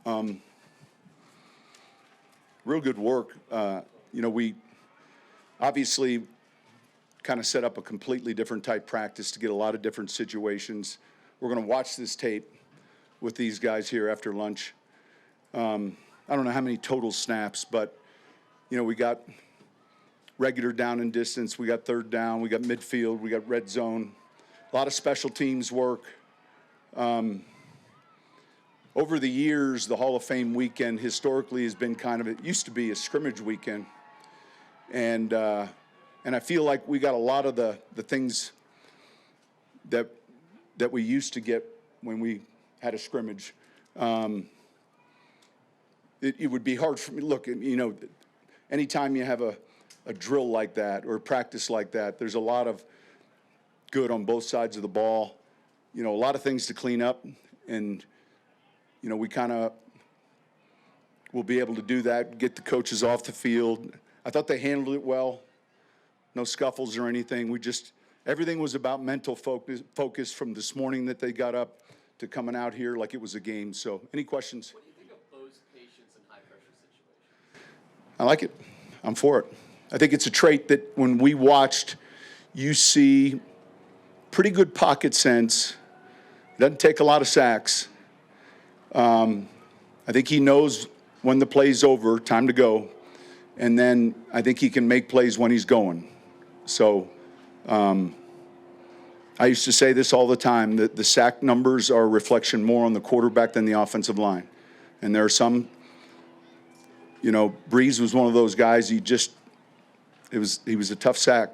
Real good work. We obviously kind of set up a completely different type practice to get a lot of different situations. We're going to watch this tape with these guys here after lunch. I don't know how many total snaps, but, we got regular down and distance. We got third down. We got midfield. We got red zone. A lot of special teams work. Over the years, the Hall of Fame weekend historically has been it used to be a scrimmage weekend. And I feel like we got a lot of the things that we used to get when we had a scrimmage. It would be hard for me. Look, anytime you have a drill like that or a practice like that, there's a lot of good on both sides of the ball. A lot of things to clean up, and we we'll be able to do that, get the coaches off the field. I thought they handled it well. No scuffles or anything. Everything was about mental focus from this morning that they got up to coming out here like it was a game. So, any questions? What do you think of Bo's patience in high-pressure situations? I like it. I'm for it. I think it's a trait that when we watched, you see pretty good pocket sense. Doesn't take a lot of sacks. I think he knows when the play's over, time to go. And then I think he can make plays when he's going. So I used to say this all the time, that the sack numbers are a reflection more on the quarterback than the offensive line. And there are some, Breeze was one of those guys, he was a tough sack.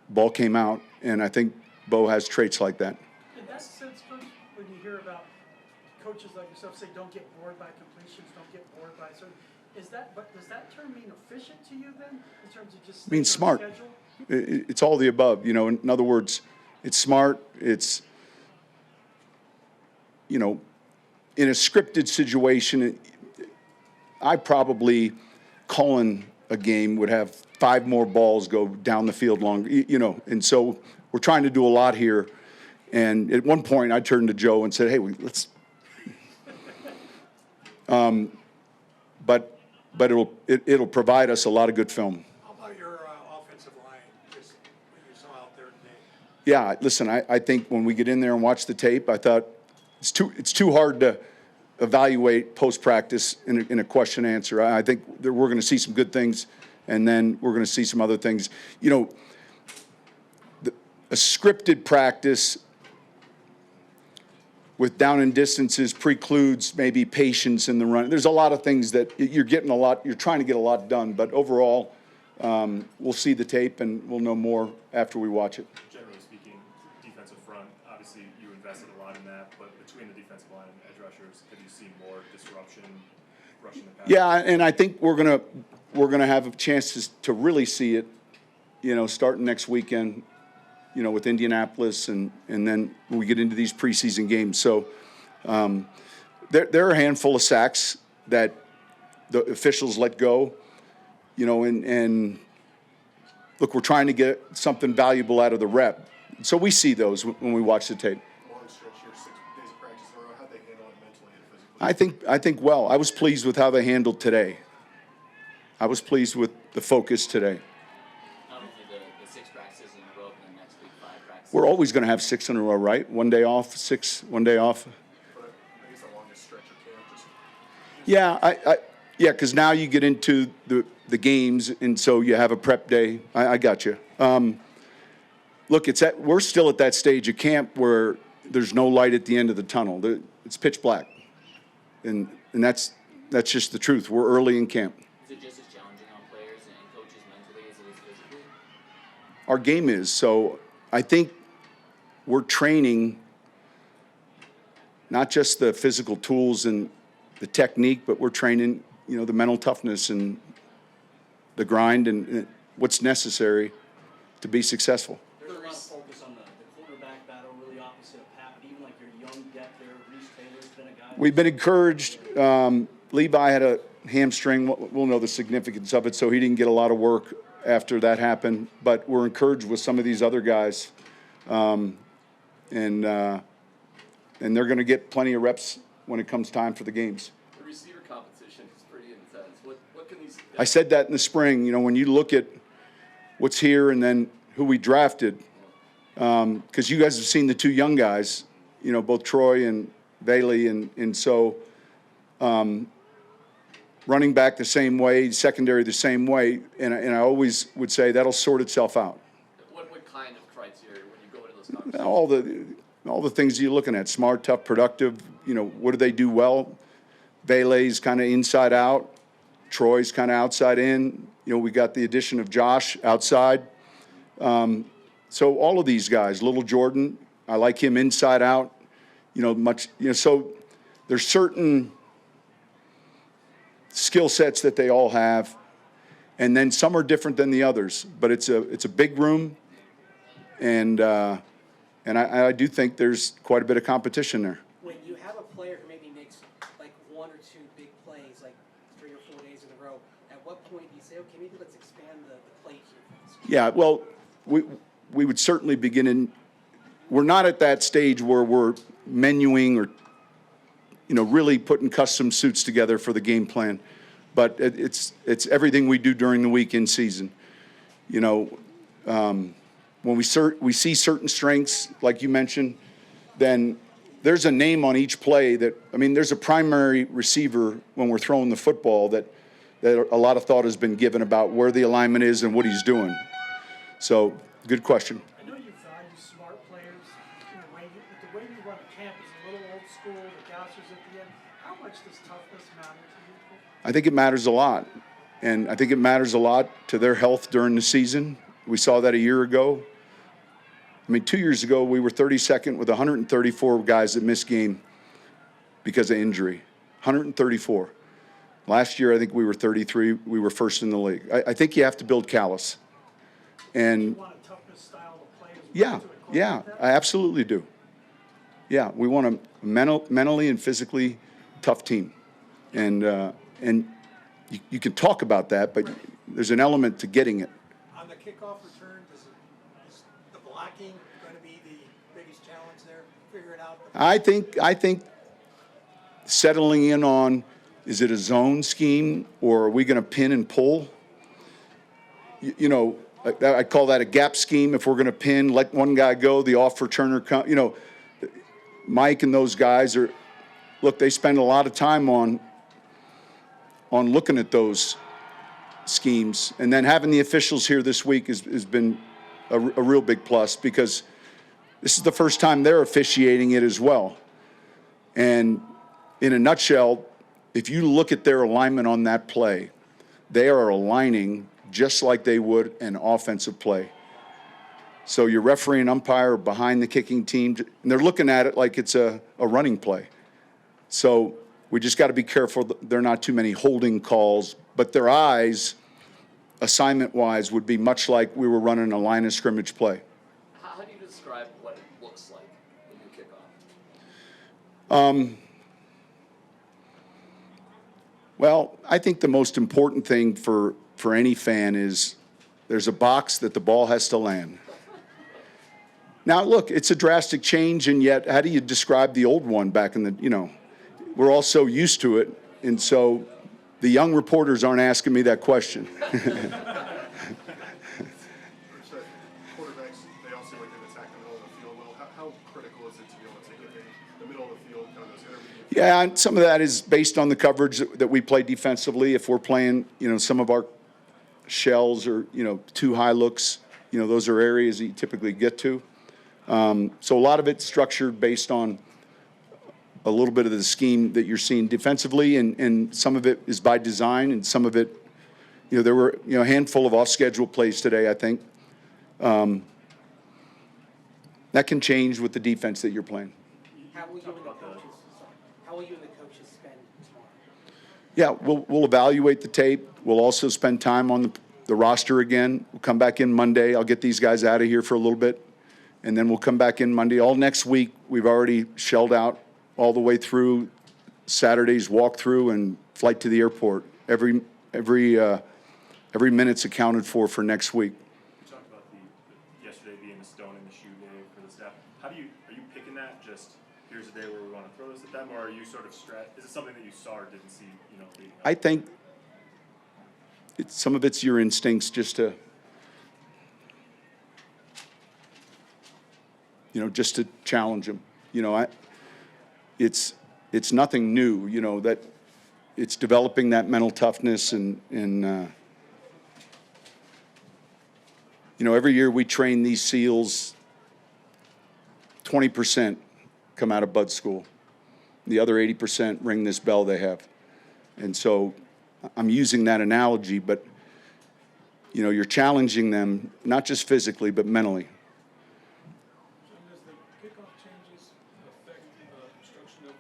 Ball came out, and I think Bo has traits like that. In that sense, Coach, when you hear about coaches like yourself say, don't get bored by completions, don't get bored by certain, does that term mean efficient to you then, in terms of just means smart. schedule? It's all the above. In other words, it's smart. It's, in a scripted situation, I probably, calling a game, would have 5 more balls go down the field long, and so we're trying to do a lot here. And at one point, I turned to Joe and said, hey, let's, but it'll provide us a lot of good film. How about your offensive line, just what you saw out there today? Yeah, listen, I think when we get in there and watch the tape, I thought it's too hard to evaluate post-practice in a question answer. I think that we're going to see some good things, and then we're going to see some other things. A scripted practice with down and distances precludes maybe patience in the run. There's a lot of things that you're trying to get a lot done, but overall, we'll see the tape and we'll know more after we watch it. Generally speaking, defensive front, obviously you invested a lot in that, but between the defensive line and edge rushers, have you seen more disruption rushing the pass? Yeah, and I think we're gonna have a chance to really see it, starting next weekend, with Indianapolis, and then we get into these preseason games. So there are a handful of sacks that the officials let go, and look, we're trying to get something valuable out of the rep. So we see those when we watch the tape. Long stretch here, 6 days of practice in a row. How'd they handle it mentally and physically? I think well. I was pleased with how they handled today. I was pleased with the focus today. Not only the 6 practices in a row, but the next week 5 practices. We're always going to have 6 in a row, right? 1 day off, 6, 1 day off. But I guess the longest stretch of camp, Yeah, yeah, because now you get into the games, and so you have a prep day. I got you. Look, we're still at that stage of camp where there's no light at the end of the tunnel. It's pitch black, and that's just the truth. We're early in camp. Is it just as challenging on players and coaches mentally as it is physically? Our game is. So I think we're training not just the physical tools and the technique, but we're training, the mental toughness and the grind and what's necessary to be successful. There's a lot of focus on the quarterback battle, really opposite of Pat, but even like your young depth there, Reese Taylor's been a guy. We've been encouraged. Levi had a hamstring. We'll know the significance of it, so he didn't get a lot of work after that happened. But we're encouraged with some of these other guys, and they're going to get plenty of reps when it comes time for the games. The receivers what can these I said that in the spring. You know, when you look at what's here and then who we drafted, because you guys have seen the two young guys, you know, both Troy and Bailey, and so running back the same way, secondary the same way, and I always would say that'll sort itself out. what kind of criteria when you go into those conversations? All the things you're looking at: smart, tough, productive. You know, what do they do well? Bailey's kind of inside out. Troy's kind of outside in. You know, we got the addition of Josh outside. So all of these guys, little Jordan, I like him inside out. You know, much. You know, so there's certain skill sets that they all have, and then some are different than the others. But it's a big room, and I do think there's quite a bit of competition there. When you have a player who maybe makes like one or two big plays, like 3 or 4 days in a row, at what point do you say, okay, maybe let's expand the plate here for this? Yeah, well, we would certainly begin in. We're not at that stage where we're menuing or, you know, really putting custom suits together for the game plan, but it's everything we do during the week in season. You know, when we see certain strengths, like you mentioned, then there's a name on each play that, I mean, there's a primary receiver when we're throwing the football that a lot of thought has been given about where the alignment is and what he's doing. So, good question. I know you value smart players. In the way you run a camp is a little old school. The gassers at the end. How much does toughness matter to you? I think it matters a lot, and I think it matters a lot to their health during the season. We saw that a year ago. I mean, 2 years ago, we were 32nd with 134 guys that missed game because of injury. 134. Last year, I think we were 33. We were first in the league. I think you have to build callus. You And want a toughness style of play as well yeah, to incorporate yeah, that? I absolutely do. Yeah, we want a mentally and physically tough team. And you can talk about that, but there's an element to getting it. On the kickoff return, is the blocking going to be the biggest challenge there? Figure it out. I think settling in on, is it a zone scheme or are we going to pin and pull? You know, I call that a gap scheme. If we're going to pin, let one guy go, the off returner come. You know, Mike and those guys they spend a lot of time on looking at those schemes, and then having the officials here this week has been a real big plus, because this is the first time they're officiating it as well. And in a nutshell, if you look at their alignment on that play, they are aligning just like they would an offensive play. So your referee and umpire are behind the kicking team, and they're looking at it like it's a running play. So we just got to be careful that there are not too many holding calls, but their eyes, assignment-wise, would be much like we were running a line of scrimmage play. How do you describe what it looks like when you kick off? Well, I think the most important thing for any fan is there's a box that the ball has to land. Now, look, it's a drastic change, and yet how do you describe the old one back in the, you know, we're all so used to it, and so the young reporters aren't asking me that question. So quarterbacks, they all seem like they've attacked the middle of the field well. How critical is it to be able to take it in the middle of the field, kind of those intermediate? Yeah, and some of that is based on the coverage that we play defensively. If we're playing, you know, some of our shells or, you know, too high looks, you know, those are areas that you typically get to. So a lot of it's structured based on a little bit of the scheme that you're seeing defensively, and some of it is by design, and some of it, you know, there were, you know, a handful of off-schedule plays today, I think. That can change with the defense that you're playing. How will you and the coaches, how will you and the coaches spend tomorrow? Yeah, we'll evaluate the tape. We'll also spend time on the roster again. We'll come back in Monday. I'll get these guys out of here for a little bit, and then we'll come back in Monday. All next week, we've already shelled out all the way through Saturday's walkthrough and flight to the airport. Every minute's accounted for next week. You talked about yesterday being a stone in the shoe day for the staff. Are you picking that just, here's a day where we want to throw this at them, or are you sort of is it something that you saw or didn't see, you know, leading up? I think some of it's your instincts just to, just to challenge them. It's nothing new, that it's developing that mental toughness and every year we train these SEALs, 20% come out of Bud School. The other 80% ring this bell they have. And so I'm using that analogy, but, you're challenging them, not just physically, but mentally. Jim, does the kickoff changes affect the construction of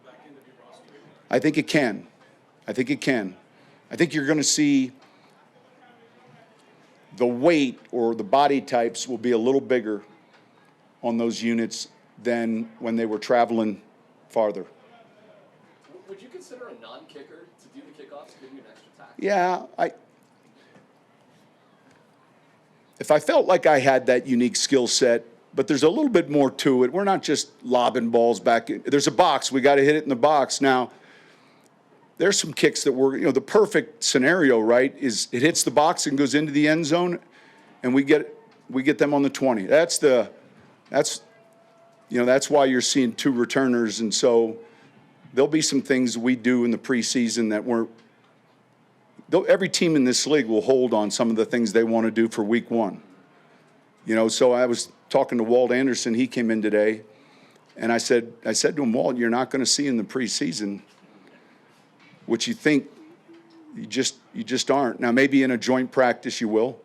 the back end of your roster? I think it can. I think you're going to see the weight or the body types will be a little bigger on those units than when they were traveling farther. Would you consider a non-kicker to do the kickoffs to give you an extra tackle? Yeah, if I felt like I had that unique skill set, but there's a little bit more to it. We're not just lobbing balls back. There's a box. We got to hit it in the box. Now, there's some kicks that were, the perfect scenario, right, is it hits the box and goes into the end zone, and we get them on the 20. That's why you're seeing 2 returners. And so there'll be some things we do in the preseason that every team in this league will hold on some of the things they want to do for week 1. So I was talking to Walt Anderson. He came in today, and I said to him, Walt, you're not going to see in the preseason what you think you just aren't. Now, maybe in a joint practice you will,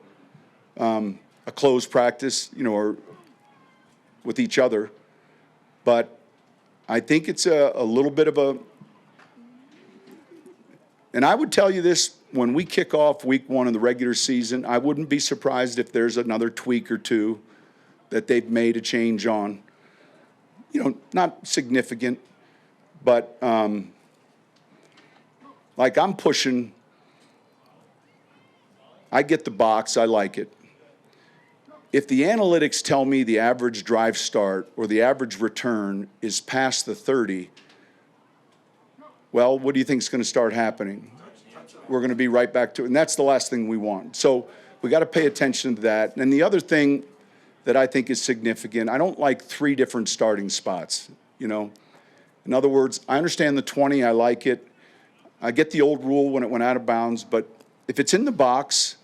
a closed practice, or with each other. But I think it's a little bit of a, and I would tell you this, when we kick off week 1 of the regular season, I wouldn't be surprised if there's another tweak or 2 that they've made a change on. Not significant, but like I'm pushing, I get the box, I like it. If the analytics tell me the average drive start or the average return is past the 30, well, what do you think is going to start happening? We're going to be right back to it, and that's the last thing we want. So we got to pay attention to that. And the other thing that I think is significant, I don't like 3 different starting spots, In other words, I understand the 20, I like it. I get the old rule when it went out of bounds, but if it's in the box,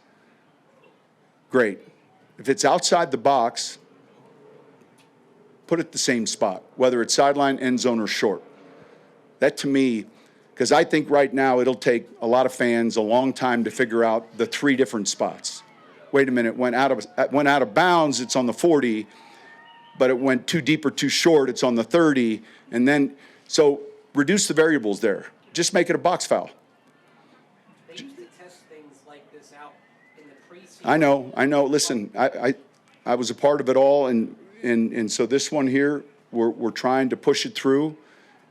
great. If it's outside the box, put it the same spot, whether it's sideline, end zone, or short. That to me, because I think right now it'll take a lot of fans a long time to figure out the 3 different spots. Wait a minute, went out of bounds, it's on the 40, but it went too deep or too short, it's on the 30, and then, so reduce the variables there. Just make it a box foul. They used to test things like this out in the preseason. I know. Listen, I was a part of it all, and so this one here, we're trying to push it through,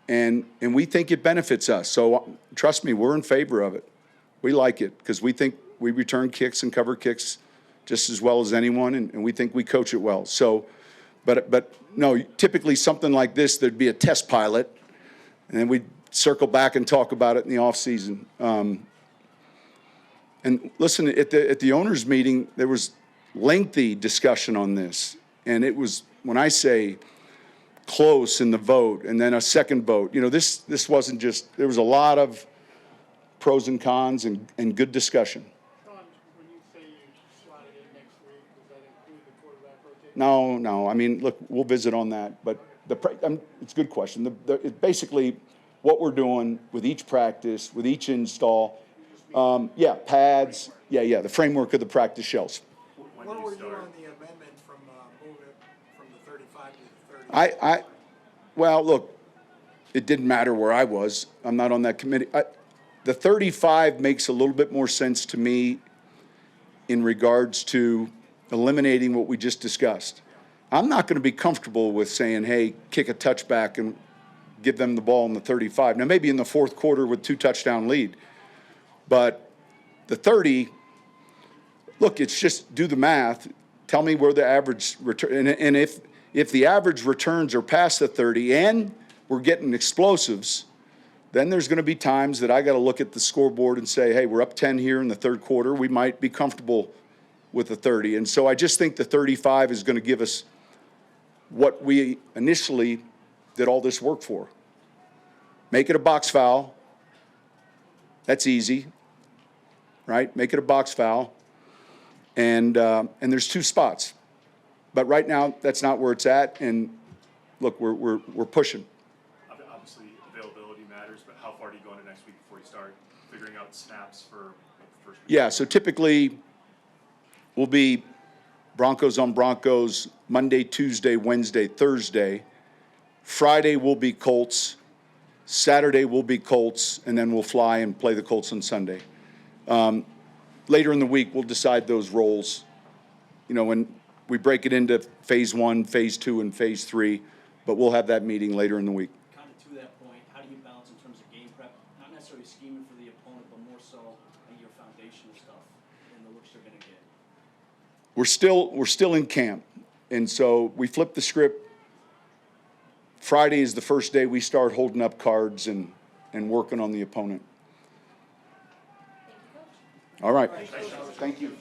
and we think it benefits us. So trust me, we're in favor of it. We like it because we think we return kicks and cover kicks just as well as anyone, and we think we coach it well. So, but no, typically something like this, there'd be a test pilot, and then we'd circle back and talk about it in the off season. And listen, at the owners' meeting, there was lengthy discussion on this, and it was, when I say close in the vote, and then a second vote, this wasn't just, there was a lot of pros and cons and good discussion. Don, when you say you slot it in next week, does that include the quarterback rotation? No. I mean, look, we'll visit on that, but it's a good question. Basically, what we're doing with each practice, with each install, pads, the framework of the practice shells. When Where do were you you start? on the amendment from moving it from the 35 to the 30? Well, look, it didn't matter where I was. I'm not on that committee. The 35 makes a little bit more sense to me in regards to eliminating what we just discussed. I'm not going to be comfortable with saying, hey, kick a touchback and give them the ball in the 35. Now, maybe in the fourth quarter with 2-touchdown lead. But the 30, look, it's just do the math. Tell me where the average return, and if the average returns are past the 30 and we're getting explosives, then there's going to be times that I got to look at the scoreboard and say, hey, we're up 10 here in the third quarter. We might be comfortable with the 30. And so I just think the 35 is going to give us what we initially did all this work for. Make it a box foul. That's easy, right? Make it a box foul. And there's 2 spots. But right now, that's not where it's at. And look, we're pushing. Obviously, availability matters, but how far do you go into next week before you start figuring out snaps for the first week? Yeah, so typically we'll be Broncos on Broncos Monday, Tuesday, Wednesday, Thursday. Friday will be Colts. Saturday will be Colts, and then we'll fly and play the Colts on Sunday. Later in the week, we'll decide those roles. You know, when we break it into phase 1, phase 2, and phase 3, but we'll have that meeting later in the week. Kind of to that point, how do you balance in terms of game prep? Not necessarily scheming for the opponent, but more so your foundational stuff and the looks they're going to get. We're still in camp, and so we flip the script. Friday is the first day we start holding up cards and working on the opponent. Thank you, Coach. All right. Thank you.